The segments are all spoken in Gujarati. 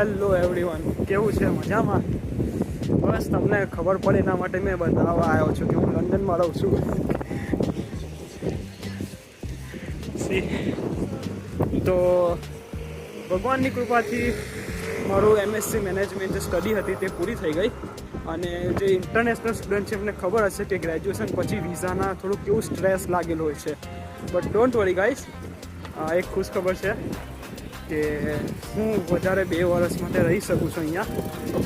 હેલો એવરીવન, કેવું છે? મજામાં? બસ તમને ખબર પડે એના માટે મેં બતાવવા આવ્યો છું કે હું લંડનમાં રહું છું. તો ભગવાનની કૃપાથી મારું MSc મેનેજમેન્ટ જે સ્ટડી હતી તે પૂરી થઈ ગઈ. અને જે ઇન્ટરનેશનલ સ્ટુડન્ટ છે એમને ખબર હશે કે ગ્રેજ્યુએશન પછી વિઝાના થોડુંક કેવું સ્ટ્રેસ લાગેલું હોય છે. બટ ડોન્ટ વરી ગાઈસ, એક ખુશ ખબર છે કે હું વધારે 2 વર્ષ માટે રહી શકું છું અહીંયા,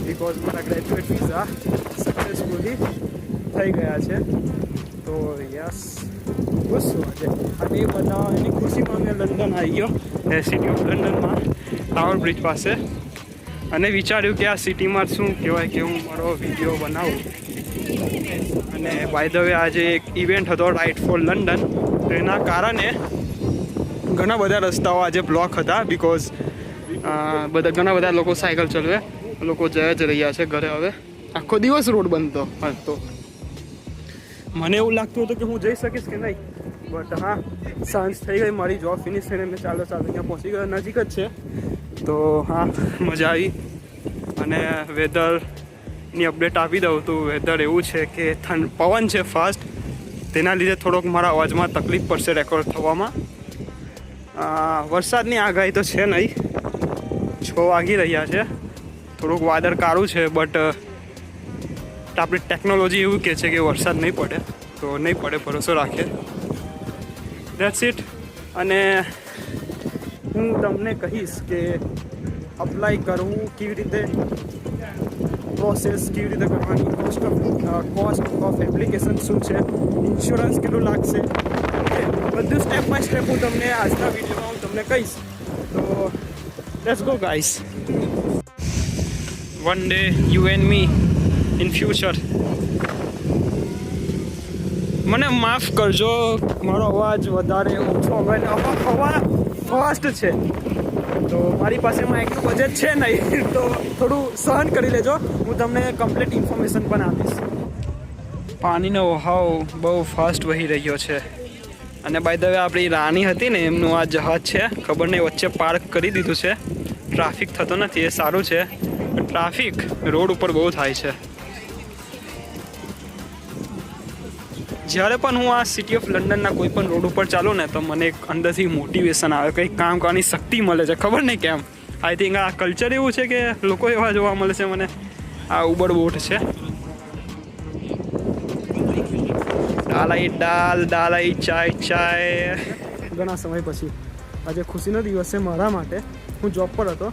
બિકોઝ મારા ગ્રેજ્યુએટ વિઝા સક્સેસફુલી થઈ ગયા છે. તો યસ, ખુશ છું આજે. અને એ બતાવવાની ખુશીમાં મેં લંડન આવી ગયો, સિટી ઓફ લંડનમાં ટાવર બ્રિજ પાસે. અને વિચાર્યું કે આ સિટીમાં શું કહેવાય કે હું મારો વિડીયો બનાવું. અને બાય ધ વે આજે એક ઇવેન્ટ હતો રાઇડ ફોર લંડન, તો એના કારણે ઘણા બધા રસ્તાઓ આજે બ્લોક હતા. બિકોઝ ઘણા બધા લોકો સાયકલ ચલાવે, લોકો જયા જ રહ્યા છે ઘરે. હવે આખો દિવસ રોડ બંધ હતો. મને એવું લાગતું હતું કે હું જઈ શકીશ કે નહીં, બટ હા, સાંજ થઈ ગઈ, મારી જોબ ફિનિશ થઈને મેં ચાલો અહીંયા પહોંચી ગયો. નજીક જ છે, તો હા, મજા આવી. અને વેધરની અપડેટ આપી દઉં તો વેધર એવું છે કે પવન છે ફાસ્ટ, તેના લીધે થોડોક મારા અવાજમાં તકલીફ પડશે રેકોર્ડ થવામાં. વરસાદની આગાહી તો છે નહીં, 6 વાગી રહ્યા છે. થોડુંક વાદળ કાળું છે, બટ આપણી ટેકનોલોજી એવું કહે છે કે વરસાદ નહીં પડે, તો નહીં પડે, ભરોસો રાખીએ. That's it. અને હું તમને કહીશ કે અપ્લાય કરવું કેવી રીતે, પ્રોસેસ કેવી રીતે કરવાની, કોસ્ટ ઓફ એપ્લિકેશન શું છે, ઇન્સ્યોરન્સ કેટલું લાગશે, બધું સ્ટેપ બાય સ્ટેપ હું તમને આજના વિડીયોમાં હું તમને કહીશ. તો let's go guys. One day you and me in future. મને માફ કરજો, મારો અવાજ વધારે ઓછો હવા ફાસ્ટ છે, તો મારી પાસે માઇકનું બજેટ છે નહીં, તો થોડું સહન કરી લેજો. હું તમને કમ્પ્લીટ ઇન્ફોર્મેશન પણ આપીશ. પાણીનો વહાવ બહુ ફાસ્ટ વહી રહ્યો છે. અને બાય ધ વે આપણી રાણી હતી ને, એમનું આ જહાજ છે, ખબર નહીં વચ્ચે પાર્ક કરી દીધું છે. ટ્રાફિક થતો નથી, એ સારું છે. ટ્રાફિક રોડ ઉપર બહુ થાય છે. જ્યારે પણ હું આ સિટી ઓફ લંડનના કોઈ પણ રોડ ઉપર ચાલું ને, તો મને એક અંદરથી મોટિવેશન આવે, કંઈક કામ કરવાની શક્તિ મળે છે. ખબર નહીં કેમ, આઈ થિંક આ કલ્ચર એવું છે કે લોકો એવા જોવા મળે છે મને. આ ઉબડ બોટ છે. ડાલાઈ ચાય. ઘણા સમય પછી આજે ખુશીનો દિવસ છે મારા માટે. હું જોબ પર હતો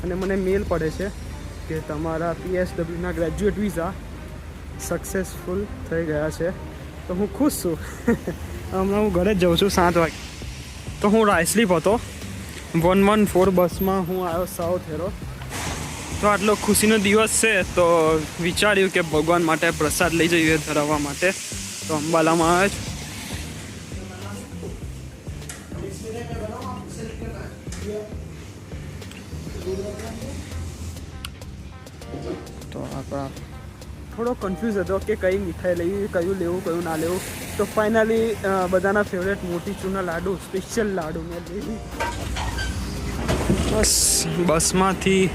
અને મને મેલ પડે છે કે તમારા PSWના ગ્રેજ્યુએટ વિઝા સક્સેસફુલ થઈ ગયા છે. તો હું ખુશ છું. હમણાં હું ઘરે જ જાઉં છું 7 વાગે. તો હું રાયસ્લીપ હતો, 114 બસમાં હું આવ્યો સાઉથ હેરો. તો આટલો ખુશીનો દિવસ છે, તો વિચાર્યું કે ભગવાન માટે પ્રસાદ લઈ જઈએ ધરાવવા માટે. તો અંબાલામાં આવે છે. તો આપણા થોડો કન્ફ્યુઝ હતો કે કઈ મીઠાઈ લેવી, કયું લેવું, કયું ના લેવું. તો ફાઇનલી બધાના ફેવરેટ મોતીચૂરના લાડુ, સ્પેશિયલ લાડુ મેં લીધી. બસમાંથી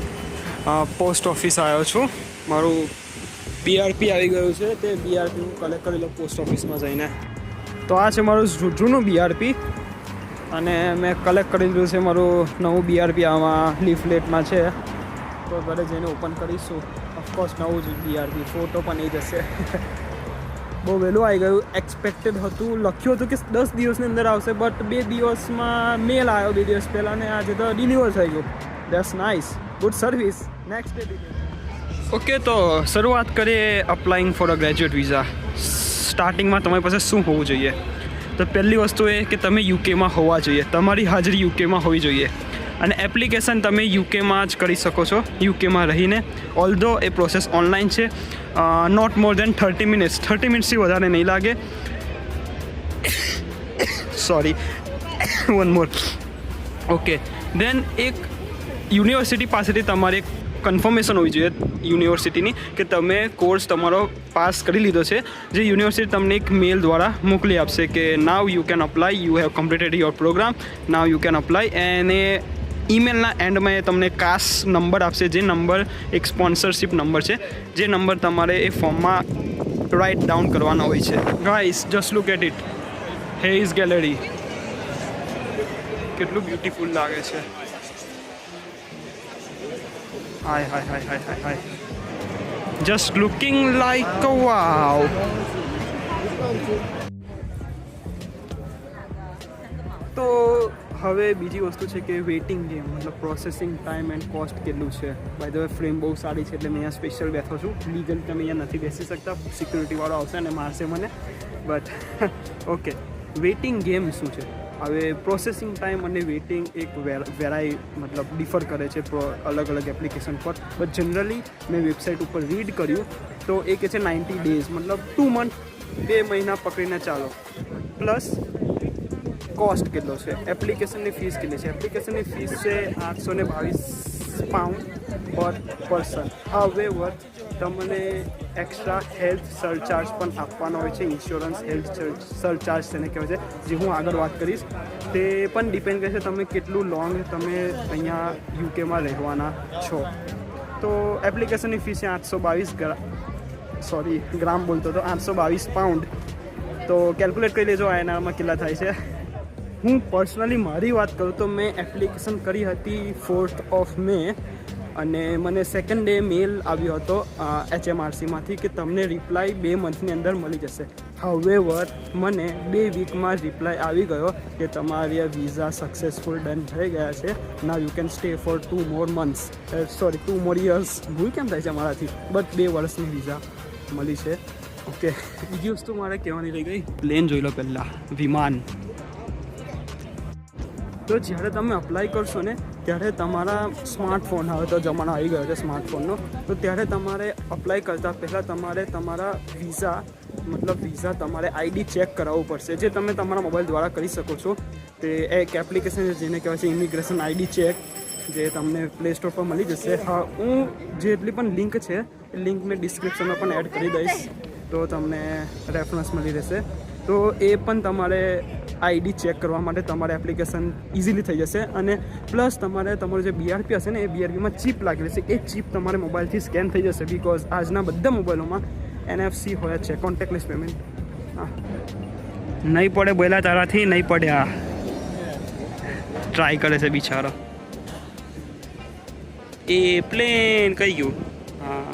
પોસ્ટ ઓફિસ આવ્યો છું. મારું BRP આવી ગયું છે, તે BRP હું કલેક્ટ કરી લઉં પોસ્ટ ઓફિસમાં જઈને. તો આ છે મારું જૂનું BRP, અને મેં કલેક્ટ કરી લીધું છે મારું નવું BRP. આમાં લીફલેટમાં છે, તો ઘરે જઈને ઓપન કરીશું. ઓફકોર્સ નવું જ BRP, ફોટો પણ એ જશે. બહુ વહેલું આવી ગયું. એક્સપેક્ટેડ હતું, લખ્યું હતું કે 10 દિવસની અંદર આવશે, બટ 2 દિવસમાં મેલ આવ્યો, 2 દિવસ પહેલાં, અને આજે તો ડિલિવર થઈ ગયું. That's nice, good service. Next day deliver. Okay, તો શરૂઆત કરીએ applying for a graduate visa. સ્ટાર્ટિંગમાં તમારી પાસે શું હોવું જોઈએ? તો પહેલી વસ્તુ એ કે તમે યુકેમાં હોવા જોઈએ, તમારી હાજરી યુકેમાં હોવી જોઈએ. અને એપ્લિકેશન તમે યુકેમાં જ કરી શકો છો, યુકેમાં રહીને. ઓલ્ધો એ પ્રોસેસ ઓનલાઈન છે. Not more than 30 minutes. 30 મિનિટ્સથી વધારે નહીં લાગે. Sorry, one more. Okay, then એક યુનિવર્સિટી પાસેથી તમારે એક કન્ફર્મેશન હોવી જોઈએ યુનિવર્સિટીની કે તમે કોર્સ તમારો પાસ કરી લીધો છે. જે યુનિવર્સિટી તમને એક મેલ દ્વારા મોકલી આપશે કે now you can apply, you have completed your program, now you can apply. અને ઈમેલના એન્ડમાં એ તમને ખાસ નંબર આપશે, જે નંબર એક સ્પોન્સરશિપ નંબર છે, જે નંબર તમારે એ ફોર્મમાં રાઇટ ડાઉન કરવાનો હોય છે. Guys just look at it, has gallery કેટલું બ્યુટીફુલ લાગે છે. Hi hi hi hi hi hi, just looking like a wow. તો હવે બીજી વસ્તુ છે કે વેઇટિંગ ગેમ, મતલબ પ્રોસેસિંગ ટાઈમ એન્ડ કોસ્ટ કેટલું છે. બાય ધ વે ફ્રેમ બહુ સારી છે એટલે મેં અહીંયા સ્પેશિયલ બેઠો છું. લીગલ તમે અહીંયા નથી બેસી શકતા, સિક્યુરિટીવાળો આવશે અને મારશે મને. બટ ઓકે, વેઇટિંગ ગેમ શું છે? હવે પ્રોસેસિંગ ટાઈમ અને વેઇટિંગ એક મતલબ ડિફર કરે છે અલગ અલગ એપ્લિકેશન પર. બટ જનરલી મેં વેબસાઇટ ઉપર રીડ કર્યું તો એ કહે છે 90 ડેઝ, મતલબ 2 મંથ, 2 મહિના પકડીને ચાલો. પ્લસ કોસ્ટ કેટલો છે, એપ્લિકેશનની ફીસ કેટલી છે? એપ્લિકેશનની ફીસ છે 822 પાઉન્ડ પર પર્સન. હાવેવર તમને એક્સ્ટ્રા હેલ્થ સરચાર્જ પણ આપવાનો હોય છે, ઇન્સ્યોરન્સ હેલ્થ સરચાર્જ તેને કહેવાય છે, જે હું આગળ વાત કરીશ. તે પણ ડિપેન્ડ કરે છે તમે કેટલું લોંગ તમે અહીંયા યુકેમાં રહેવાના છો. તો એપ્લિકેશનની ફીસ છે 822 ગ્રામ બોલતો તો 822 પાઉન્ડ. તો કેલ્ક્યુલેટ કરી લેજો એનામાં કેટલા થાય છે. હું પર્સનલી મારી વાત કરું તો મેં એપ્લિકેશન કરી હતી 4th મે અને મને સેકન્ડ ડે મેલ આવ્યો હતો HMRCમાંથી કે તમને રિપ્લાય 2 મંથની અંદર મળી જશે. હાવેવર મને 2 વીકમાં રિપ્લાય આવી ગયો કે તમારી વિઝા સક્સેસફુલ ડન થઈ ગયા છે. નાવ you can stay four 2 more months, 2 more years. ભૂલ કેમ થાય છે મારાથી, બટ 2 વર્ષની વિઝા મળી છે. ઓકે, બીજી વસ્તુ મારે કહેવાની રહી ગઈ, પ્લેન જોઈ લો પહેલાં, વિમાન. તો જ્યારે તમે અપ્લાય કરશો ને ત્યારે તમારા સ્માર્ટફોન, હવે તો જમાનો આવી ગયો છે સ્માર્ટફોનનો, તો ત્યારે તમારે અપ્લાય કરતાં પહેલાં તમારે તમારા વિઝા તમારે ID ચેક કરાવવું પડશે, જે તમે તમારા મોબાઈલ દ્વારા કરી શકો છો. તે એક એપ્લિકેશન છે જેને કહેવાય છે ઇમિગ્રેશન ID ચેક, જે તમને પ્લે સ્ટોર પર મળી જશે. હા, હું જેટલી પણ લિંક છે એ લિંક મેં ડિસ્ક્રિપ્શનમાં પણ એડ કરી દઈશ, તો તમને રેફરન્સ મળી રહેશે. તો એ પણ તમારે ID ચેક કરવા માટે તમારે એપ્લિકેશન ઇઝીલી થઈ જશે. અને પ્લસ તમારે તમારું જે BRP હશે ને, એ BRPમાં ચીપ લાગેલી છે, એ ચીપ તમારે મોબાઈલથી સ્કેન થઈ જશે. બિકોઝ આજના બધા મોબાઈલોમાં NFC હોય છે, કોન્ટેક્ટલેસ પેમેન્ટ. હા, નહીં પડે બોલા તારાથી, નહીં પડ્યા, ટ્રાય કરે છે બિચારો. એ પ્લેન કઈ ગયું? હા,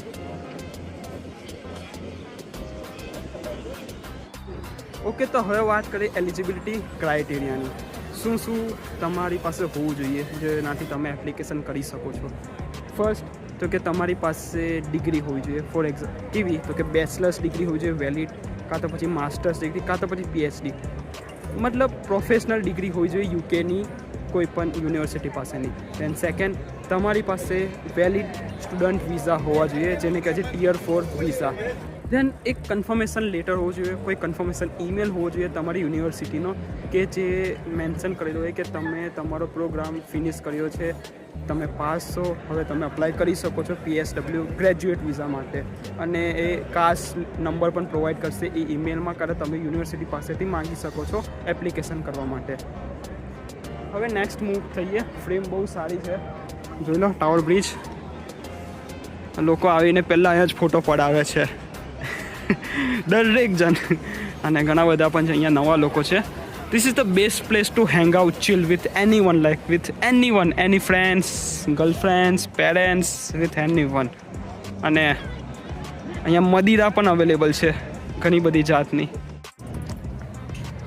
ઓકે. તો હવે વાત કરીએ એલિજિબિલિટી ક્રાઇટેરિયાની. શું તમારી પાસે હોવું જોઈએ જેનાથી તમે એપ્લિકેશન કરી શકો છો. ફર્સ્ટ તો કે તમારી પાસે ડિગ્રી હોવી જોઈએ. ફોર એક્ઝામ્પલ કેવી? તો કે બેચલર્સ ડિગ્રી હોવી જોઈએ વેલિડ, કાં તો પછી માસ્ટર્સ ડિગ્રી, કાં તો પછી PhD, મતલબ પ્રોફેશનલ ડિગ્રી હોવી જોઈએ યુકેની કોઈ પણ યુનિવર્સિટી પાસેની. દેન સેકન્ડ, તમારી પાસે વેલિડ સ્ટુડન્ટ વિઝા હોવા જોઈએ, જેને કહે છે Tier 4 વિઝા. દેન એક કન્ફર્મેશન લેટર હોવો જોઈએ, કોઈ કન્ફર્મેશન ઈમેલ હોવો જોઈએ તમારી યુનિવર્સિટીનો, કે જે મેન્શન કરેલું હોય કે તમે તમારો પ્રોગ્રામ ફિનિશ કર્યો છે, તમે પાસ છો, હવે તમે અપ્લાય કરી શકો છો PSW ગ્રેજ્યુએટ વિઝા માટે. અને એ કાસ્ટ નંબર પણ પ્રોવાઈડ કરશે એ ઈમેલમાં, કાં તમે યુનિવર્સિટી પાસેથી માંગી શકો છો એપ્લિકેશન કરવા માટે. હવે નેક્સ્ટ મૂવ થઈએ. ફ્રેમ બહુ સારી છે, જોઈ લો, ટાવર બ્રિજ. લોકો આવીને પહેલાં અહીંયા જ ફોટો પડાવે છે દરેક જણ, અને ઘણા બધા પણ છે અહીંયા નવા લોકો છે. This is the best place to hang out, chill with anyone, like with anyone, any friends, girlfriends, parents, with anyone. અને અહીંયા મદિરા પણ અવેલેબલ છે ઘણી બધી જાતની.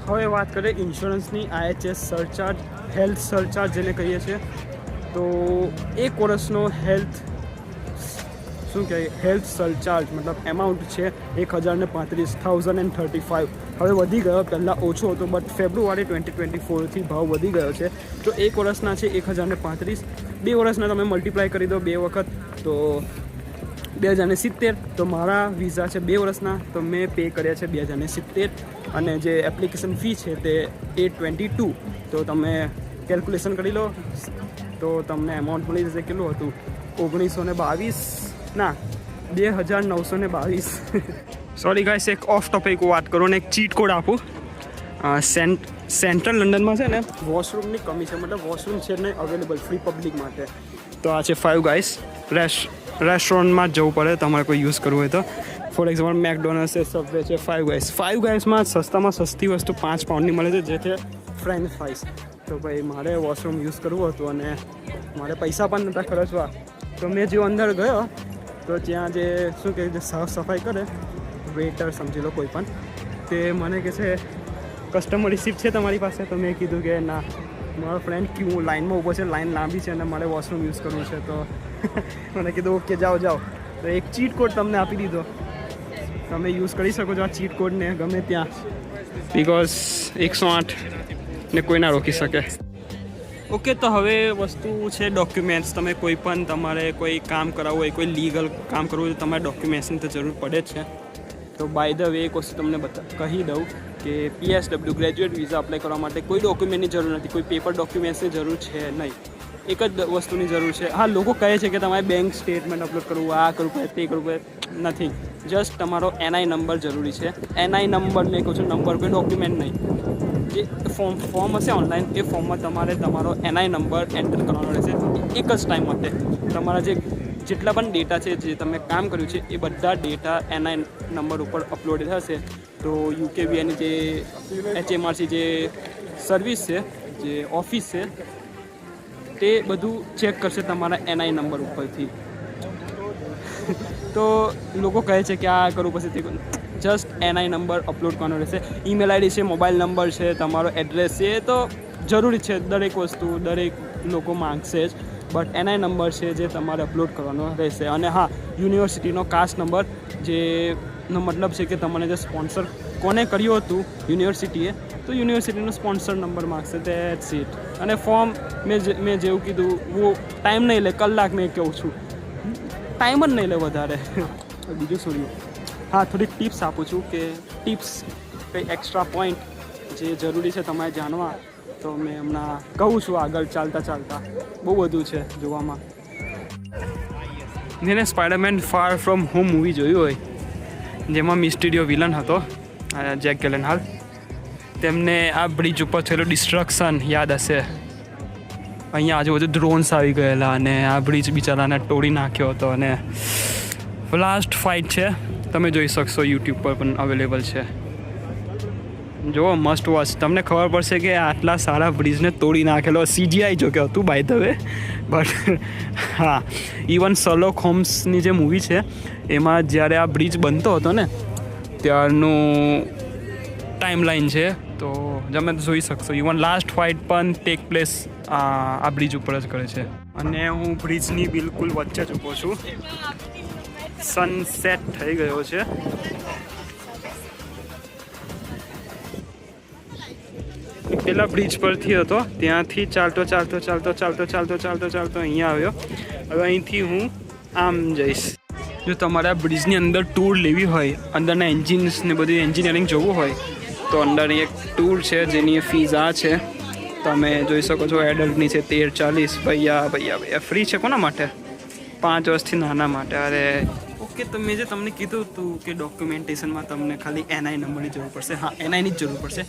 હવે વાત કરીએ ઇન્સ્યોરન્સની. IHS સરચાર્જ, હેલ્થ સરચાર્જ જેને કહીએ છીએ. તો 1 વર્ષનો હેલ્થ સરચાર્જ મતલબ એમાઉન્ટ છે 1035. હવે વધી ગયો, પહેલાં ઓછો હતો, બટ ફેબ્રુઆરી 2024થી ભાવ વધી ગયો છે. તો 1 વર્ષના છે 1035. 2 વર્ષના તમે મલ્ટીપ્લાય કરી દો 2 વખત, તો 2070. તો મારા વિઝા છે 2 વર્ષના, તો મેં પે કર્યા છે 2070. અને જે એપ્લિકેશન ફી છે તે 822. તો તમે કેલ્ક્યુલેશન કરી લો, તો તમને એમાઉન્ટ મળી જશે. કેટલું હતું? 1922 ના 2922. સોરી ગાઈસ, એક ઓફ ટોપિક વાત કરું ને એક ચીટ કોડ આપું. સેન્ટ્રલ લંડનમાં છે ને વોશરૂમની કમી છે, મતલબ વોશરૂમ છે નહીં અવેલેબલ ફ્રી પબ્લિક માટે. તો આ છે ફાઇવ ગાઈસ. રેસ્ટોરન્ટમાં જ જવું પડે તમારે કોઈ યુઝ કરવું હોય તો. ફોર એક્ઝામ્પલ મેકડોનલ્ડ્સ છે, સબવે છે, ફાઇવ ગાઈસમાં સસ્તામાં સસ્તી વસ્તુ £5 મળે છે, જે છે ફ્રેન્ચ ફ્રાઈસ. તો ભાઈ મારે વોશરૂમ યુઝ કરવું હતું અને મારે પૈસા પણ નહોતા ખર્ચવા, તો મેં જો અંદર ગયો તો ત્યાં જે શું કહે છે સાફ સફાઈ કરે વેટર સમજી લો કોઈ પણ, તે મને કહે છે કસ્ટમર રિસિપ્ટ છે તમારી પાસે? તો મેં કીધું કે ના, મારો ફ્રેન્ડ ક્યુ લાઇનમાં ઊભો છે, લાઇન લાંબી છે અને મારે વોશરૂમ યુઝ કરવું છે. તો મને કીધું ઓકે જાઓ. તો એક ચીટ કોડ તમને આપી દીધો, તમે યુઝ કરી શકો છો આ ચીટ કોડને ગમે ત્યાં, બિકોઝ 108 ને કોઈ ના રોકી શકે. ઓકે, તો હવે વસ્તુ છે ડોક્યુમેન્ટ્સ. તમે કોઈ પણ તમારે કોઈ કામ કરાવવું હોય, કોઈ લીગલ કામ કરવું હોય તો તમારે ડોક્યુમેન્ટ્સની તો જરૂર પડે જ છે. તો બાય ધ વે એક વસ્તુ તમને કહી દઉં કે PSW ગ્રેજ્યુએટ વિઝા અપ્લાય કરવા માટે કોઈ ડોક્યુમેન્ટની જરૂર નથી, કોઈ પેપર ડોક્યુમેન્ટ્સની જરૂર છે નહીં. એક જ વસ્તુની જરૂર છે. હા, લોકો કહે છે કે તમારે બેંક સ્ટેટમેન્ટ અપલોડ કરવું, આ કરવું પડે, તે કરવું પડે. નથી, જસ્ટ તમારો NI નંબર જરૂરી છે. NI નંબર મેં કહું છું, નંબર, કોઈ ડોક્યુમેન્ટ નહીં. જે ફોર્મ હશે ઓનલાઈન, એ ફોર્મમાં તમારે તમારો NI નંબર એન્ટર કરવાનો રહેશે. એક જ ટાઈમ માટે તમારા જેટલા પણ ડેટા છે, જે તમે કામ કર્યું છે, એ બધા ડેટા NI નંબર ઉપર અપલોડ થશે. તો UKVIની જે HMRC જે સર્વિસ છે, જે ઓફિસ છે, તે બધું ચેક કરશે તમારા NI નંબર ઉપરથી. તો લોકો કહે છે કે આ કરવું પડશે, તે જસ્ટ NI નંબર અપલોડ કરવાનો રહેશે. ઈમેલ ID છે, મોબાઈલ નંબર છે, તમારો એડ્રેસ છે, એ તો જરૂરી છે. દરેક વસ્તુ દરેક લોકો માગશે જ, બટ NI નંબર છે જે તમારે અપલોડ કરવાનો રહેશે. અને હા, યુનિવર્સિટીનો કાસ્ટ નંબર, જેનો મતલબ છે કે તમને જે સ્પોન્સર કોને કર્યું હતું યુનિવર્સિટીએ, તો યુનિવર્સિટીનો સ્પોન્સર નંબર માગશે. That's it. અને ફોર્મ મેં જેવું કીધું, वो ટાઈમ નહીં લે, કલાક મેં કહું છું, ટાઈમ જ નહીં લે વધારે. બીજું શું રહ્યું? હા, થોડીક ટિપ્સ આપું છું કે ટિપ્સ કંઈ એક્સ્ટ્રા પોઈન્ટ જે જરૂરી છે તમારે જાણવા, તો મેં હમણાં કહું છું આગળ ચાલતા. બહુ બધું છે જોવામાં. જેને Spider-Man far from home movie જોયું હોય, જેમાં મિસ્ટીરિયો વિલન હતો જેક ગિલેનહાલ, તેમને આ બ્રિજ ઉપર થયેલું ડિસ્ટ્રક્શન યાદ હશે. અહીંયા આજુબાજુ ડ્રોન્સ આવી ગયેલા અને આ બ્રિજ બિચારાને તોડી નાખ્યો હતો. અને લાસ્ટ ફાઇટ છે, તમે જોઈ શકશો, યુટ્યુબ પર પણ અવેલેબલ છે. જો મસ્ટ વોચ. તમને ખબર પડશે કે આટલા સારા બ્રિજને તોડી નાખેલો. CGI જો કે હતું બાય ધ વે, બટ હા, ઇવન શર્લોક હોમ્સની જે મૂવી છે એમાં જ્યારે આ બ્રિજ બનતો હતો ને ત્યારનું ટાઈમલાઈન છે, તો તમે જોઈ શકશો. ઇવન લાસ્ટ ફાઇટ પણ ટેક પ્લેસ આ બ્રિજ ઉપર જ કરે છે. અને હું બ્રિજની બિલકુલ વચ્ચે જ ઊભો છું. સનસેટ થઈ ગયો છે. પેલા બ્રિજ પરથી હતો, ત્યાંથી ચાલતો અહીંયા આવ્યો. હવે અહીંથી હું આમ જઈશ. જો તમારે આ બ્રિજની અંદર ટૂર લેવી હોય, અંદરના એન્જિન્સ ને બધી એન્જિનિયરિંગ જોવું હોય, તો અંદર એક ટૂર છે જેની ફીઝ આ છે, તમે જોઈ શકો છો. એડલ્ટની છે 13.40. ભૈયા ફ્રી છે. કોના માટે? 5 વર્ષથી નાના માટે. અરે ઓકે, તો મેં જે તમને કીધું હતું કે ડોક્યુમેન્ટેશનમાં તમને ખાલી NI નંબરની જરૂર પડશે. હા, NIની જ જરૂર પડશે.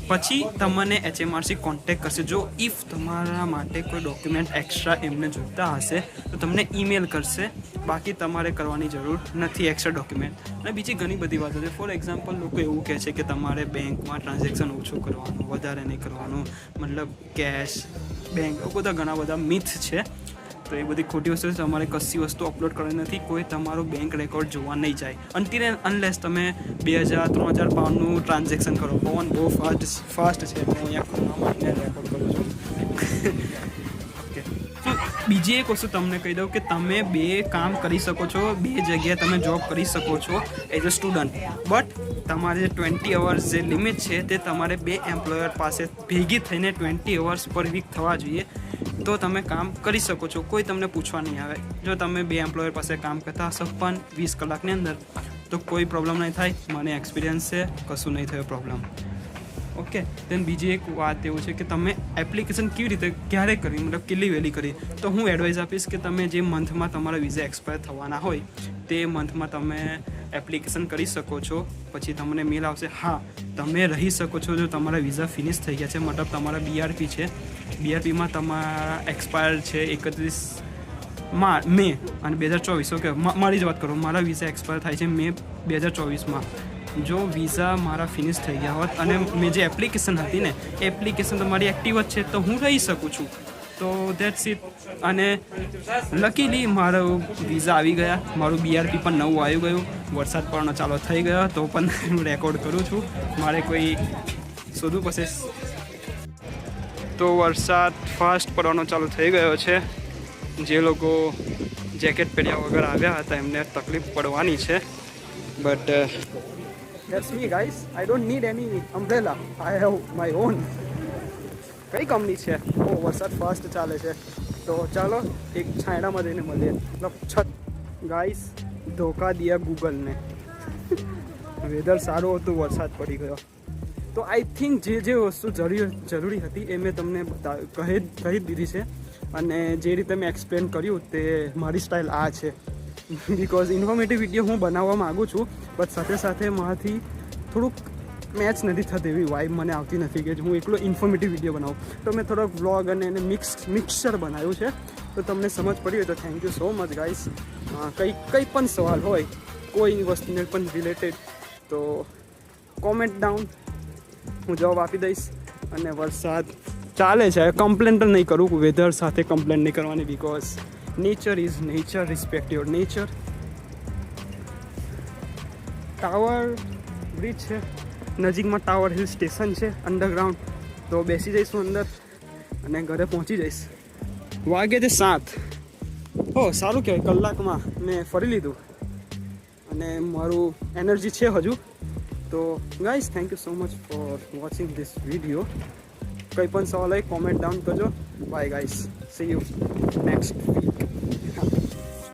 પછી તમને HMRC કોન્ટેક્ટ કરશે. જો ઇફ તમારા માટે કોઈ ડોક્યુમેન્ટ એક્સ્ટ્રા એમને જોઈતા હશે તો તમને ઈમેલ કરશે. બાકી તમારે કરવાની જરૂર નથી એક્સ્ટ્રા ડોક્યુમેન્ટ. અને બીજી ઘણી બધી વાતો છે. ફોર એક્ઝામ્પલ, લોકો એવું કહે છે કે તમારે બેંકમાં ટ્રાન્ઝેક્શન ઓછું કરવાનું, વધારે નહીં કરવાનું, મતલબ કેશ, બેંક, બધા ઘણા બધા મિથ છે. તો એ બધી ખોટી વસ્તુ છે. તમારે કશી વસ્તુ અપલોડ કરવાની નથી. કોઈ તમારો બેંક રેકોર્ડ જોવા નહીં જાય અનટિલ અનલેસ તમે 2000-3000 પાઉન્ડનું ટ્રાન્ઝેક્શન કરો. પવન બહુ ફાસ્ટ છે, હું અહીંયા ખોલવા માટે રેકોર્ડ કરું છું. ઓકે, તો બીજી એક વસ્તુ તમને કહી દઉં કે તમે 2 કામ કરી શકો છો, 2 જગ્યાએ તમે જોબ કરી શકો છો એઝ અ સ્ટુડન્ટ. બટ તમારે જે 20 અવર્સ જે લિમિટ છે તે તમારે 2 એમ્પ્લોયર પાસે ભેગી થઈને 20 અવર્સ પર વીક થવા જોઈએ, તો તમે કામ કરી શકો છો. કોઈ તમને પૂછવા નહીં આવે. જો તમે 2 એમ્પ્લોયર પાસે કામ કરતા હશો પણ 20 કલાકની અંદર, તો કોઈ પ્રોબ્લેમ નહીં થાય. મને એક્સપિરિયન્સ છે, કશું નહીં થયો પ્રોબ્લેમ. ઓકે, દેન બીજી એક વાત એવું છે કે તમે એપ્લિકેશન કેવી રીતે ક્યારે કરવી, મતલબ કેટલી વહેલી કરી. તો હું એડવાઇસ આપીશ કે તમે જે મંથમાં તમારા વિઝા એક્સપાયર થવાના હોય તે મંથમાં તમે એપ્લિકેશન કરી શકો છો. પછી તમને મેલ આવશે હા તમે રહી શકો છો જો તમારા વિઝા ફિનિશ થઈ ગયા છે, મતલબ તમારા BRP છે, BRPમાં તમારા એક્સપાયર છે 31 મે અને 2024. ઓકે, મારી જ વાત કરું, મારા વિઝા એક્સપાયર થાય છે મે 2024માં. જો વિઝા મારા ફિનિશ થઈ ગયા હોત અને મેં જે એપ્લિકેશન હતી ને એપ્લિકેશન તમારી એક્ટિવ જ છે તો હું રહી શકું છું. તો દેટ્સ ઇટ. અને લકીલી મારો વિઝા આવી ગયા, મારું BRP પણ નવું આવી ગયું, વરસાદ પડવાનો ચાલુ થઈ ગયો તો પણ હું રેકોર્ડ કરું છું. મારે કોઈ શોધવું પડશે. તો વરસાદ ફાસ્ટ પડવાનો ચાલુ થઈ ગયો છે. જે લોકો જેકેટ પહેર્યા વગર આવ્યા હતા એમને તકલીફ પડવાની છે. But that's me guys, I don't need any umbrella, I have my own. કઈ કંપની છે? ઓ વરસાદ ફાસ્ટ ચાલે છે તો ચાલો એક છાંયડામાં જઈને મળીએ. મતલબ છત. ગાઈસ ધોકા દિયા ગૂગલને. વેધર સારું હતું, વરસાદ પડી ગયો. તો આઈ થિંક જે વસ્તુ જરૂરી હતી એ મેં તમને કહી દીધી છે. અને જે રીતે મેં એક્સપ્લેન કર્યું તે મારી સ્ટાઇલ આ છે. બિકોઝ ઇન્ફોર્મેટિવ વિડીયો હું બનાવવા માગું છું, બટ સાથે સાથે મારાથી થોડુંક મેચ નથી થતી, એવી વાઇબ મને આવતી નથી કે હું એકલો ઇન્ફોર્મેટિવ વિડીયો બનાવું. તો મેં થોડોક વ્લોગ અને એને મિક્સર બનાવ્યું છે. તો તમને સમજ પડી હોય તો thank you so much guys. કંઈ પણ સવાલ હોય કોઈ વસ્તુને પણ રિલેટેડ તો કોમેન્ટ ડાઉન, હું જવાબ આપી દઈશ. અને વરસાદ ચાલે છે, કમ્પ્લેન પણ નહીં કરું, વેધર સાથે કમ્પ્લેન નહીં કરવાની, because nature is nature, respect your nature. Tower bridge છે નજીકમાં, ટાવર હિલ સ્ટેશન છે અંડરગ્રાઉન્ડ. તો બેસી જઈશું અંદર અને ઘરે પહોંચી જઈશ. વાગે છે 7. સારું કહેવાય, કલાકમાં મેં ફરી લીધું અને મારું એનર્જી છે હજુ. તો guys thank you so much for watching this video. કંઈ પણ સવાલ હોય કોમેન્ટ ડાઉન કરજો. Bye guys, see you next week.